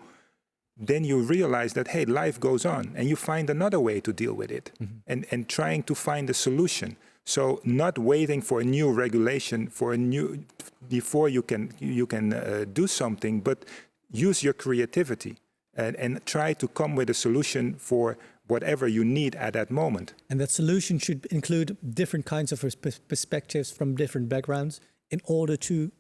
then you realize that, hey, life goes on, and you find another way to deal with it, and trying to find a solution. So not waiting for a new regulation, before you can do something, but use your creativity. and try to come with a solution for whatever you need at that moment. And that solution should include different kinds of perspectives from different backgrounds in order to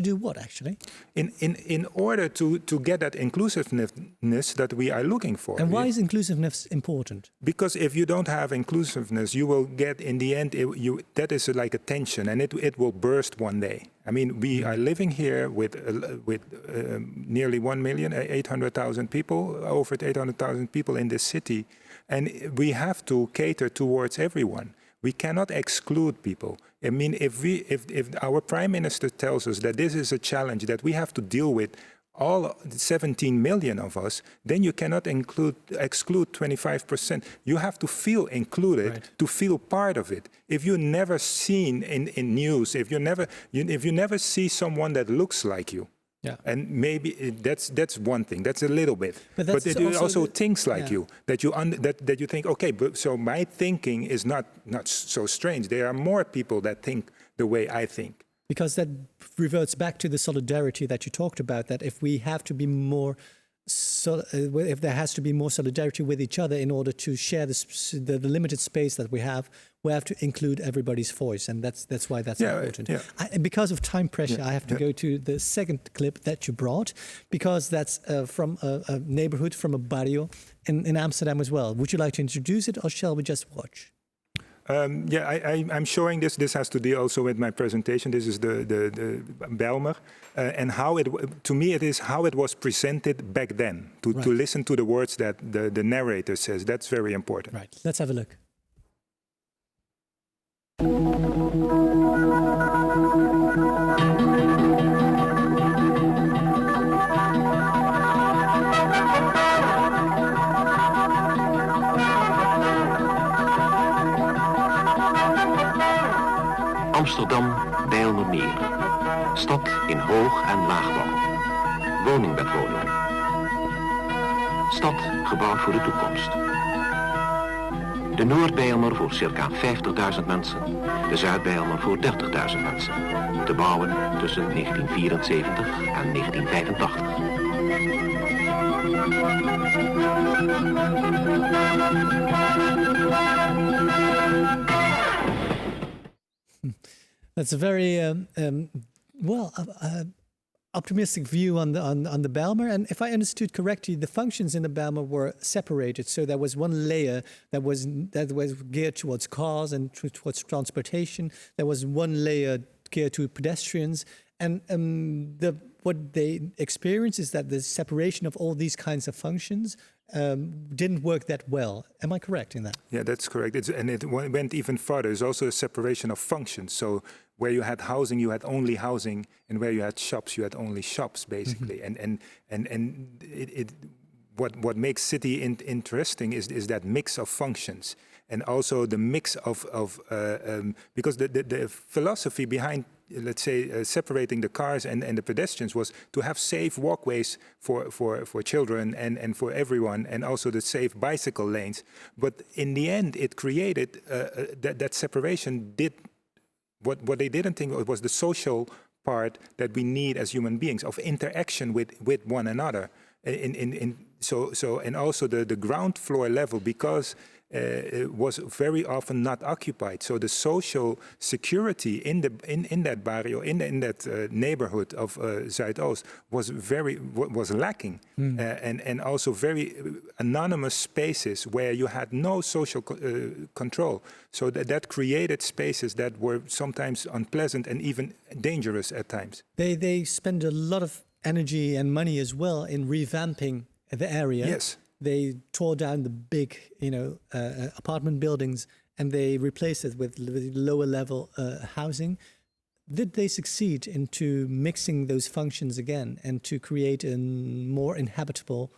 do what, actually? In order to get that inclusiveness that we are looking for. And why is inclusiveness important? Because if you don't have inclusiveness, you will get, in the end, that is like a tension, and it will burst one day. I mean, we are living here with nearly 1,800,000 people, over 800,000 people in this city, and we have to cater towards everyone. We cannot exclude people. I mean, if our prime minister tells us that this is a challenge that we have to deal with, all 17 million of us, then you cannot exclude 25%. You have to feel included, right, to feel part of it. If you never seen in news, if you never see someone that looks like you, yeah, and maybe that's one thing. That's a little bit, but it also things like you that you think, okay, but so my thinking is not so strange. There are more people that think the way I think. Because that reverts back to the solidarity that you talked about. That if we have to be more, if there has to be more solidarity with each other in order to share the limited space that we have to include everybody's voice, and that's why that's important. Yeah. Because of time pressure, I have to go to the second clip that you brought, because that's from a neighborhood, from a barrio in Amsterdam as well. Would you like to introduce it, or shall we just watch? I'm showing this. This has to deal also with my presentation. This is the Bijlmer, and how to me it is how it was presented back then. To listen to the words that the narrator says. That's very important. Right. Let's have a look. Amsterdam, Bijlmermeer. Stad in hoog- en laagbouw. Woningbedwoningen. Stad gebouwd voor de toekomst. De Noord-Bijlmer voor circa 50.000 mensen. De Zuid-Bijlmer voor 30.000 mensen. Te bouwen tussen 1974 en 1985. That's a very optimistic view on the Bijlmer. And if I understood correctly, the functions in the Bijlmer were separated. So there was one layer that was geared towards cars and towards transportation. There was one layer geared to pedestrians. And what they experienced is that the separation of all these kinds of functions didn't work that well. Am I correct in that? Yeah, that's correct. It went even further. There's also a separation of functions. So where you had housing, you had only housing, and where you had shops, you had only shops, basically. Mm-hmm. And what makes city interesting is that mix of functions, and also the mix of because the philosophy behind, let's say, separating the cars and the pedestrians was to have safe walkways for children and for everyone, and also the safe bicycle lanes. But in the end, it created that separation did what they didn't think it was the social part that we need as human beings, of interaction with one another. And also the ground floor level, because it was very often not occupied. So the social security in that barrio, in that neighborhood of Zuidoost was lacking, and also very anonymous spaces where you had no social control. So that created spaces that were sometimes unpleasant and even dangerous at times. They spend a lot of energy and money as well in revamping the area. Yes. They tore down the big, apartment buildings, and they replaced it with lower level housing. Did they succeed into mixing those functions again and to create a more inhabitable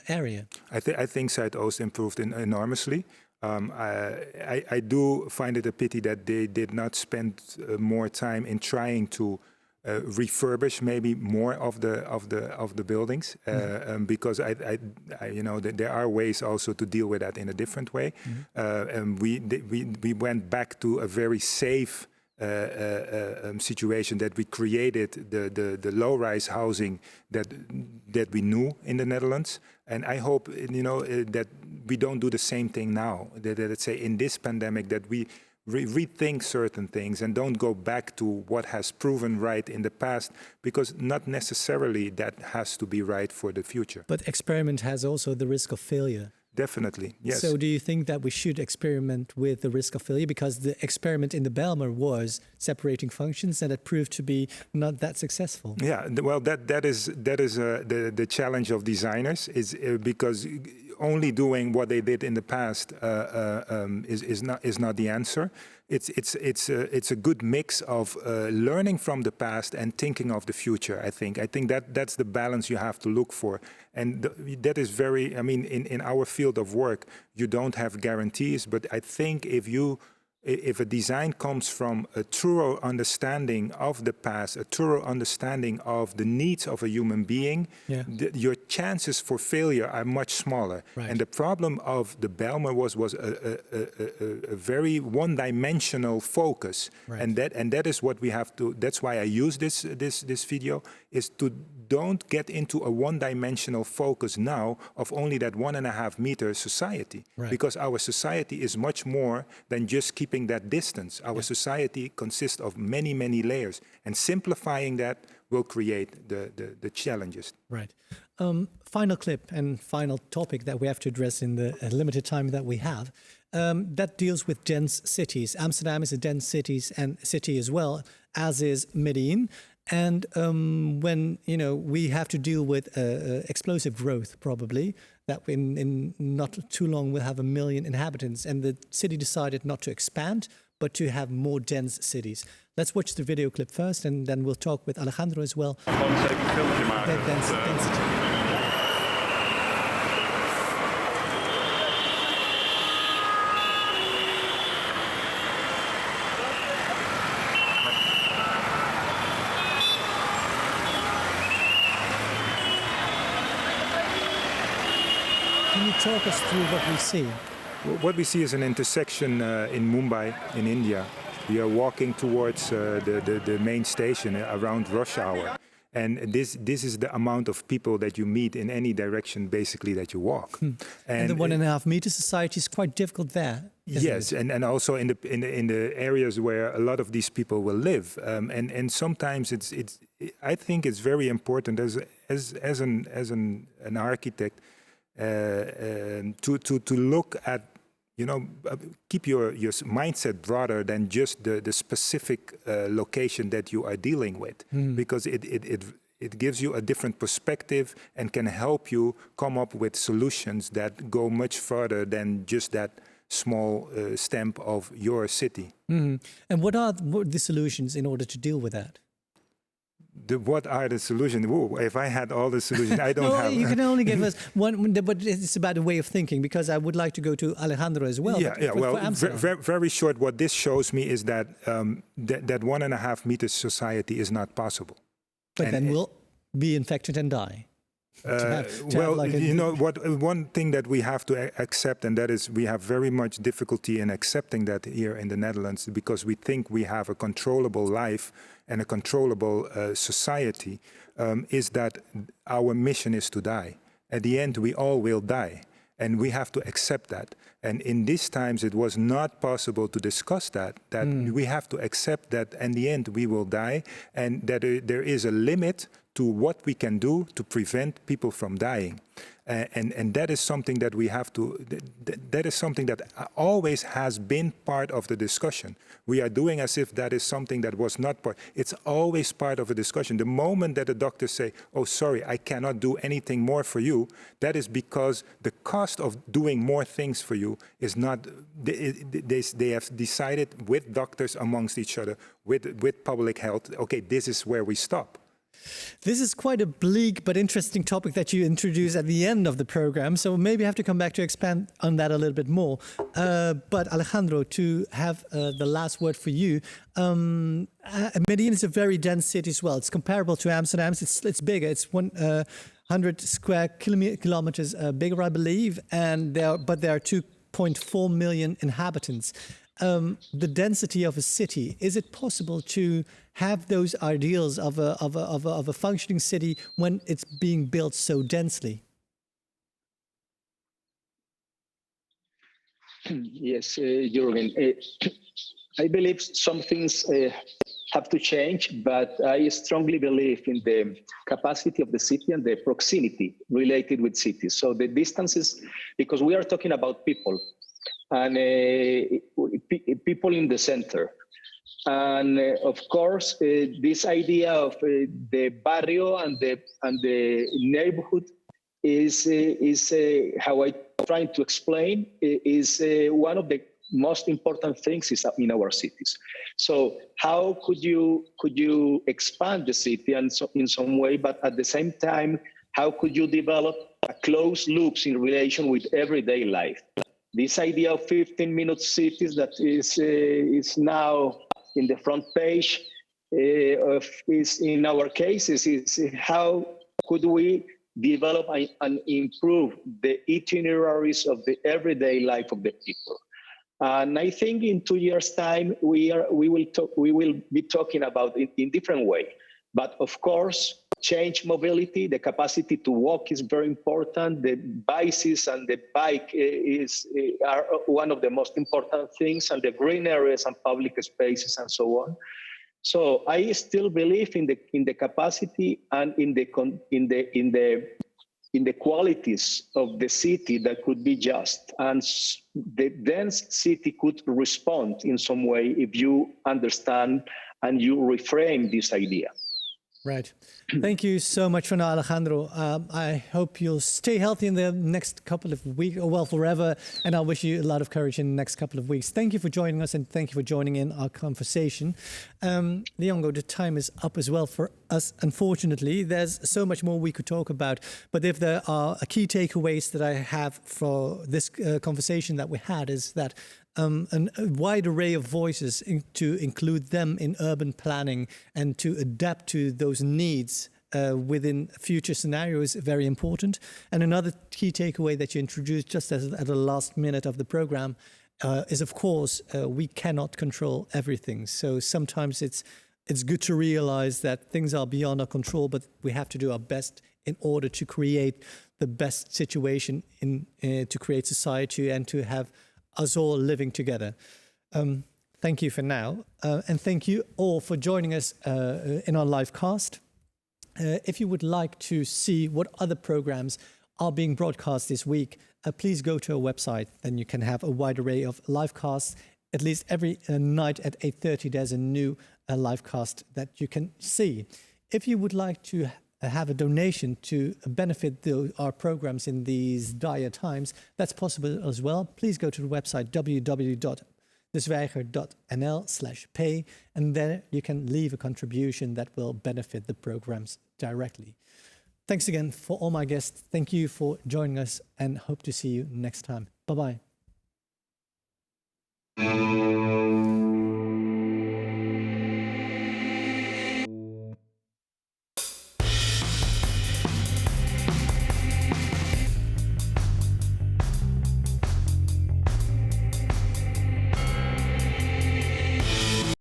area? I think Zuidoost improved enormously. I do find it a pity that they did not spend more time in trying to refurbish maybe more of the buildings, because there are ways also to deal with that in a different way. And we went back to a very safe situation, that we created the low-rise housing that we knew in the Netherlands. And I hope, that we don't do the same thing now. That let's say in this pandemic that we rethink certain things and don't go back to what has proven right in the past, because not necessarily that has to be right for the future. But experiment has also the risk of failure. Definitely, yes. So do you think that we should experiment with the risk of failure? Because the experiment in the Bijlmer was separating functions, and it proved to be not that successful. Yeah, well, that is the challenge of designers, is because only doing what they did in the past is not the answer. It's a good mix of learning from the past and thinking of the future. I think that's the balance you have to look for, and that is very. I mean, in our field of work, you don't have guarantees, but I think if a design comes from a truer understanding of the past, a truer understanding of the needs of a human being, your chances for failure are much smaller. Right. And the problem of the Bijlmer was a very one-dimensional focus, right. and that is what we have to. That's why I use this video, is to don't get into a one-dimensional focus now of only that 1.5 meter society, right. because our society is much more than just keeping that distance. Our society consists of many, many layers, and simplifying that will create the challenges. Right. Final clip and final topic that we have to address in the limited time that we have, that deals with dense cities. Amsterdam is a dense city as well, as is Medellin. And when we have to deal with explosive growth, probably, that in not too long we'll have 1 million inhabitants, and the city decided not to expand, but to have more dense cities. Let's watch the video clip first, and then we'll talk with Alejandro as well. Gewoon eens even een filmpje maken. Density. Can you talk us through what we see? What we see is an intersection in Mumbai, in India. We are walking towards the main station around rush hour. And this is the amount of people that you meet in any direction, basically, that you walk. And the 1.5 meter society is quite difficult there. Yes, and also in the areas where a lot of these people will live. And sometimes I think it's very important as an architect to look at, keep your mindset broader than just the specific location that you are dealing with, because it gives you a different perspective and can help you come up with solutions that go much further than just that small stamp of your city. Mm-hmm. And what are the solutions in order to deal with that? What are the solutions? Whoa, if I had all the solutions, I don't have. You can only give us one, but it's about a way of thinking, because I would like to go to Alejandro as well. Well, very short. What this shows me is that that 1.5 meter society is not possible. But then we'll be infected and die. One thing that we have to accept, and that is we have very much difficulty in accepting that here in the Netherlands, because we think we have a controllable life and a controllable society, is that our mission is to die. At the end, we all will die, and we have to accept that. And in these times, it was not possible to discuss that we have to accept that in the end, we will die, and that there is a limit to what we can do to prevent people from dying. And that is something that we have to, that is something that always has been part of the discussion. We are doing as if that is something that was not part. It's always part of a discussion. The moment that the doctors say, oh, sorry, I cannot do anything more for you, that is because the cost of doing more things for you is not, they have decided with doctors amongst each other, with public health, okay, this is where we stop. This is quite a bleak but interesting topic that you introduced at the end of the program, so maybe I have to come back to expand on that a little bit more. But Alejandro, to have the last word for you, Medellin is a very dense city as well. It's comparable to Amsterdam. It's bigger. It's 100 square kilometers bigger, I believe, but there are 2.4 million inhabitants. the density of a city, is it possible to have those ideals of a functioning city when it's being built so densely? Yes, Jürgen. I believe some things have to change, but I strongly believe in the capacity of the city and the proximity related with cities. So the distances, because we are talking about people, and people in the center. And of course, this idea of the barrio and the neighborhood is how I trying to explain is one of the most important things is in our cities. So how could you expand the city and so in some way, but at the same time, how could you develop a closed loops in relation with everyday life? This idea of 15-minute cities that is now in the front page is in our cases is how could we develop and improve the itineraries of the everyday life of the people. And I think in 2 years' time we will be talking about it in different way. But of course, change mobility, the capacity to walk is very important. The bicycles and the bike are one of the most important things, and the green areas and public spaces and so on. So I still believe in the capacity and in the qualities of the city that could be just, and the dense city could respond in some way if you understand and you reframe this idea. Right. Thank you so much for now, Alejandro. I hope you'll stay healthy in the next couple of weeks, or well, forever. And I wish you a lot of courage in the next couple of weeks. Thank you for joining us, and thank you for joining in our conversation. Lyongo, the time is up as well for us, unfortunately. There's so much more we could talk about. But if there are key takeaways that I have for this conversation that we had is that a wide array of voices to include them in urban planning and to adapt to those needs within future scenarios is very important. And another key takeaway that you introduced just at the last minute of the program is, of course, we cannot control everything. So sometimes it's good to realize that things are beyond our control, but we have to do our best in order to create the best situation to create society and to have us all living together. Thank you for now. And thank you all for joining us in our live cast. If you would like to see what other programs are being broadcast this week, please go to our website, and you can have a wide array of live casts. At least every night at 8:30, there's a new live cast that you can see. If you would like to have a donation to benefit our programs in these dire times, that's possible as well. Please go to the website www.dezwijger.nl/pay, and there you can leave a contribution that will benefit the programs directly. Thanks again for all my guests. Thank you for joining us, and hope to see you next time. Bye-bye.